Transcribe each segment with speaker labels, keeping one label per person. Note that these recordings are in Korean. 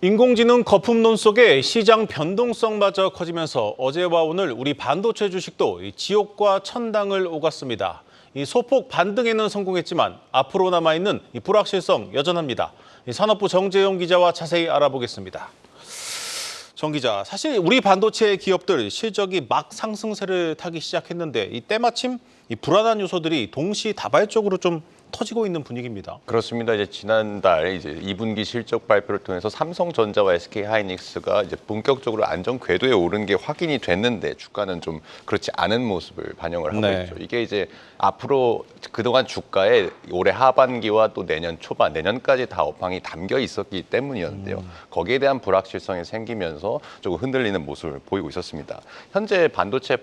Speaker 1: 인공지능 거품론 속에 시장 변동성마저 커지면서 어제와 오늘 우리 반도체 주식도 지옥과 천당을 오갔습니다. 이 소폭 반등에는 성공했지만 앞으로 남아있는 불확실성 여전합니다. 산업부 정재용 기자와 자세히 알아보겠습니다. 정 기자, 사실 우리 반도체 기업들 실적이 막 상승세를 타기 시작했는데 때마침 불안한 요소들이 동시다발적으로 좀 터지고 있는 분위기입니다.
Speaker 2: 그렇습니다. 이제 지난달 이제 2분기 실적 발표를 통해서 삼성전자와 SK하이닉스가 이제 본격적으로 안정 궤도에 오른 게 확인이 됐는데 주가는 좀 그렇지 않은 모습을 반영을 하고 있죠. 이게 이제 앞으로 그동안 주가에 올해 하반기와 또 내년 초반, 내년까지 다 업황이 담겨 있었기 때문이었는데요. 거기에 대한 불확실성이 생기면서 조금 흔들리는 모습을 보이고 있었습니다. 현재 반도체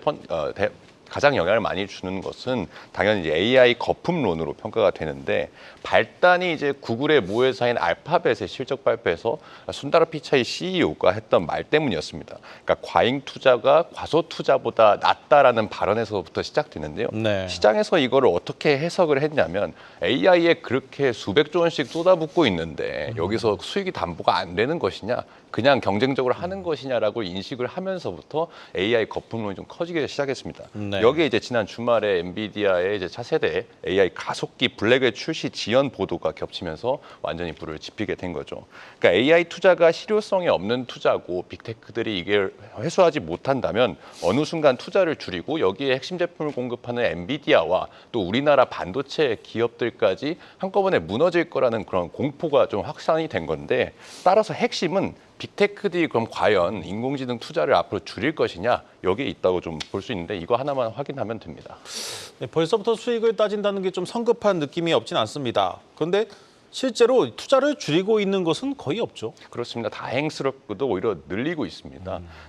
Speaker 2: 가장 영향을 많이 주는 것은 당연히 이제 AI 거품론으로 평가가 되는데 발단이 이제 구글의 모회사인 알파벳의 실적 발표에서 순다르 피차이 CEO가 했던 말 때문이었습니다. 그러니까 과잉 투자가 과소 투자보다 낫다라는 발언에서부터 시작되는데요. 시장에서 이거를 어떻게 해석을 했냐면 AI에 그렇게 수백조 원씩 쏟아붓고 있는데 여기서 수익이 담보가 안 되는 것이냐, 그냥 경쟁적으로 하는 것이냐라고 인식을 하면서부터 AI 거품론이 좀 커지기 시작했습니다. 여기에 이제 지난 주말에 엔비디아의 이제 차세대 AI 가속기 블랙의 출시 지연 보도가 겹치면서 완전히 불을 지피게 된 거죠. 그러니까 AI 투자가 실효성이 없는 투자고 빅테크들이 이걸 회수하지 못한다면 어느 순간 투자를 줄이고 여기에 핵심 제품을 공급하는 엔비디아와 또 우리나라 반도체 기업들까지 한꺼번에 무너질 거라는 그런 공포가 좀 확산이 된 건데, 따라서 핵심은 빅테크들이 그럼 과연 인공지능 투자를 앞으로 줄일 것이냐, 여기에 있다고 좀 볼 수 있는데 이거 하나만 확인하면 됩니다.
Speaker 1: 벌써부터 수익을 따진다는 게 좀 성급한 느낌이 없진 않습니다. 그런데 실제로 투자를 줄이고 있는 것은 거의 없죠.
Speaker 2: 그렇습니다. 다행스럽게도 오히려 늘리고 있습니다.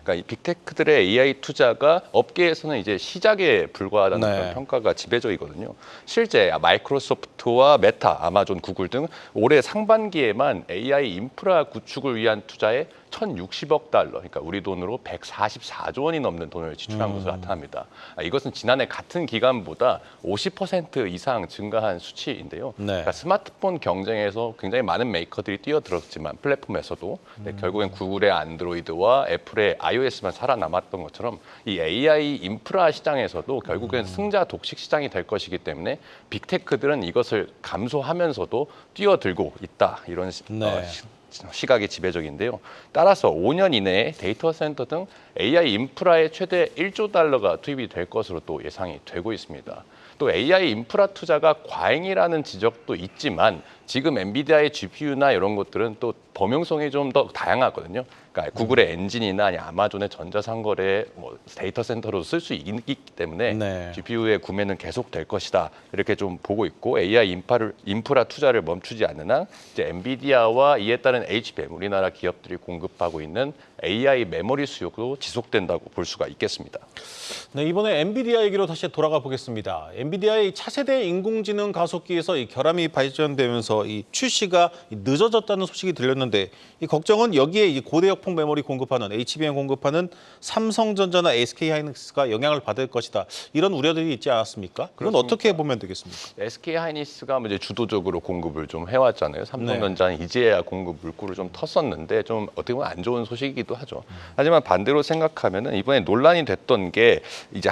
Speaker 2: 그러니까 이 빅테크들의 AI 투자가 업계에서는 이제 시작에 불과하다는 그런 평가가 지배적이거든요. 실제 마이크로소프트와 메타, 아마존, 구글 등 올해 상반기에만 AI 인프라 구축을 위한 투자에 1,060억 달러, 그러니까 우리 돈으로 144조 원이 넘는 돈을 지출한 것으로 나타납니다. 이것은 지난해 같은 기간보다 50% 이상 증가한 수치인데요. 그러니까 스마트폰 경쟁에서 굉장히 많은 메이커들이 뛰어들었지만 플랫폼에서도 결국엔 구글의 안드로이드와 애플의 iOS만 살아남았던 것처럼 이 AI 인프라 시장에서도 결국엔 승자 독식 시장이 될 것이기 때문에 빅테크들은 이것을 감소하면서도 뛰어들고 있다, 이런 시각이 지배적인데요. 따라서 5년 이내에 데이터 센터 등 AI 인프라에 최대 1조 달러가 투입이 될 것으로 또 예상이 되고 있습니다. 또 AI 인프라 투자가 과잉이라는 지적도 있지만 지금 엔비디아의 GPU나 이런 것들은 또 범용성이 좀 더 다양하거든요. 그러니까 구글의 엔진이나 아니 아마존의 전자상거래 데이터 센터로 쓸 수 있기 때문에 GPU의 구매는 계속될 것이다, 이렇게 좀 보고 있고, AI 인프라 투자를 멈추지 않는 한 이제 엔비디아와 이에 따른 HBM, 우리나라 기업들이 공급하고 있는 AI 메모리 수요도 지속된다고 볼 수가 있겠습니다.
Speaker 1: 이번에 엔비디아 얘기로 다시 돌아가 보겠습니다. 엔비디아의 차세대 인공지능 가속기에서 이 결함이 발견되면서 이 출시가 늦어졌다는 소식이 들렸는데, 이 걱정은 여기에 이 고대역폭 메모리 공급하는 HBM 공급하는 삼성전자나 SK하이닉스가 영향을 받을 것이다, 이런 우려들이 있지 않았습니까? 그건 어떻게 보면 되겠습니까?
Speaker 2: SK하이닉스가 이제 주도적으로 공급을 좀 해왔잖아요. 삼성전자는 이제야 공급 물꼬를 좀 텄었는데 좀 어떻게 보면 안 좋은 소식이기도 하죠. 하지만 반대로 생각하면은 이번에 논란이 됐던 게 이제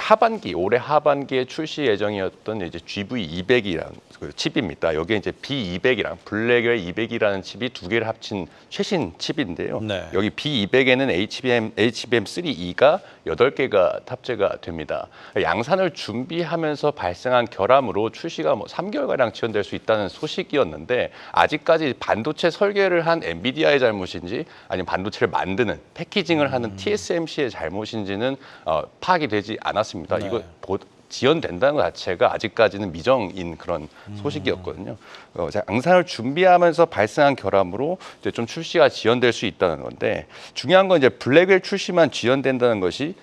Speaker 2: 올해 하반기에 출시 예정이었던 이제 GV200이라는 그 칩입니다. 여기에 이제 B200이랑 블랙웰 200이라는 칩이 두 개를 합친 최신 칩인데요. 여기 B200에는 HBM3E가 8개가 탑재가 됩니다. 양산을 준비하면서 발생한 결함으로 출시가 3개월가량 지연될 수 있다는 소식이었는데, 아직까지 반도체 설계를 한 엔비디아의 잘못인지 아니면 반도체를 만드는 패키징을 하는 TSMC의 잘못인지는 파악이 되지 않았습니다. 이거 지연된다는 것 자체가 아직까지는 미정인 그런 소식이었거든요. 양산을 준비하면서 발생한 결함으로 이제 좀 출시가 지연될 수 있다는 건데, 중요한 건 이제 블랙웰 출시만 지연된다는 것이지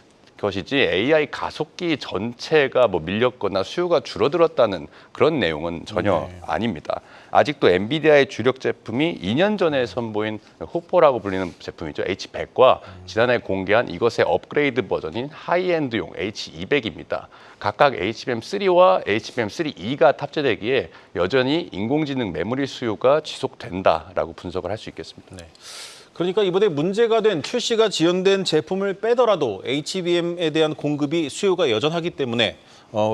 Speaker 2: AI 가속기 전체가 밀렸거나 수요가 줄어들었다는 그런 내용은 전혀 아닙니다. 아직도 엔비디아의 주력 제품이 2년 전에 선보인 호퍼라고 불리는 제품이죠. H100과 지난해 공개한 이것의 업그레이드 버전인 하이엔드용 H200입니다. 각각 HBM3와 HBM3E가 탑재되기에 여전히 인공지능 메모리 수요가 지속된다라고 분석을 할 수 있겠습니다.
Speaker 1: 그러니까 이번에 문제가 된 출시가 지연된 제품을 빼더라도 HBM에 대한 공급이 수요가 여전하기 때문에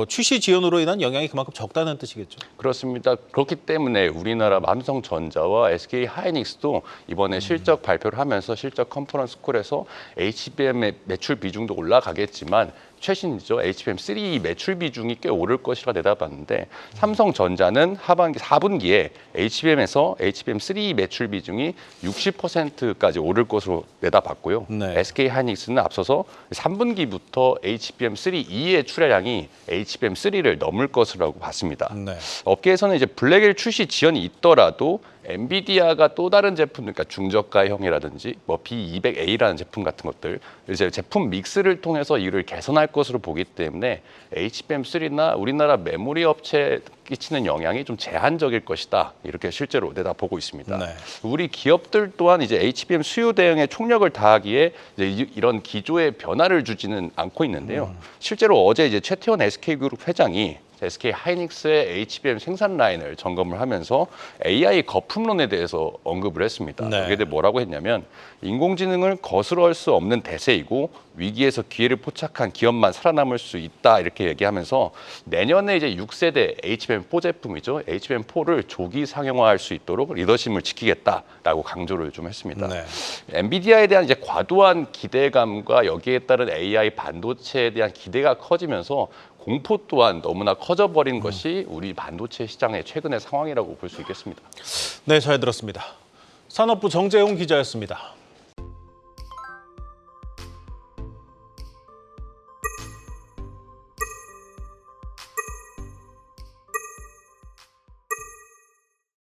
Speaker 1: 출시 지연으로 인한 영향이 그만큼 적다는 뜻이겠죠.
Speaker 2: 그렇습니다. 그렇기 때문에 우리나라 삼성전자와 SK 하이닉스도 이번에 실적 발표를 하면서 실적 컨퍼런스 콜에서 HBM의 매출 비중도 올라가겠지만 최신이죠. HBM3 매출 비중이 꽤 오를 것이라 내다봤는데 삼성전자는 하반기 4분기에 HBM에서 HBM3 매출 비중이 60%까지 오를 것으로 내다봤고요.
Speaker 1: 네.
Speaker 2: SK 하이닉스는 앞서서 3분기부터 HBM3E의 출하량이 HBM3를 넘을 것이라고 봤습니다.
Speaker 1: 네.
Speaker 2: 업계에서는 이제 블랙엘 출시 지연이 있더라도 엔비디아가 또 다른 제품, 그러니까 중저가형이라든지 뭐 B200A라는 제품 같은 것들 이제 제품 믹스를 통해서 이를 개선할 것으로 보기 때문에 HBM3나 우리나라 메모리 업체에 끼치는 영향이 좀 제한적일 것이다. 이렇게 실제로 내다보고 있습니다.
Speaker 1: 네.
Speaker 2: 우리 기업들 또한 이제 HBM 수요 대응에 총력을 다하기에 이제 이런 기조의 변화를 주지는 않고 있는데요. 실제로 어제 이제 최태원 SK그룹 회장이 SK 하이닉스의 HBM 생산 라인을 점검을 하면서 AI 거품론에 대해서 언급을 했습니다.
Speaker 1: 네.
Speaker 2: 이게 뭐라고 했냐면 인공지능을 거스러울 수 없는 대세이고 위기에서 기회를 포착한 기업만 살아남을 수 있다 이렇게 얘기하면서 내년에 이제 6세대 HBM4 제품이죠. HBM4를 조기 상용화할 수 있도록 리더십을 지키겠다라고 강조를 좀 했습니다.
Speaker 1: 네.
Speaker 2: 엔비디아에 대한 이제 과도한 기대감과 여기에 따른 AI 반도체에 대한 기대가 커지면서 공포 또한 너무나 커져버린 것이 우리 반도체 시장의 최근의 상황이라고 볼 수 있겠습니다.
Speaker 1: 네, 잘 들었습니다. 산업부 정재용 기자였습니다.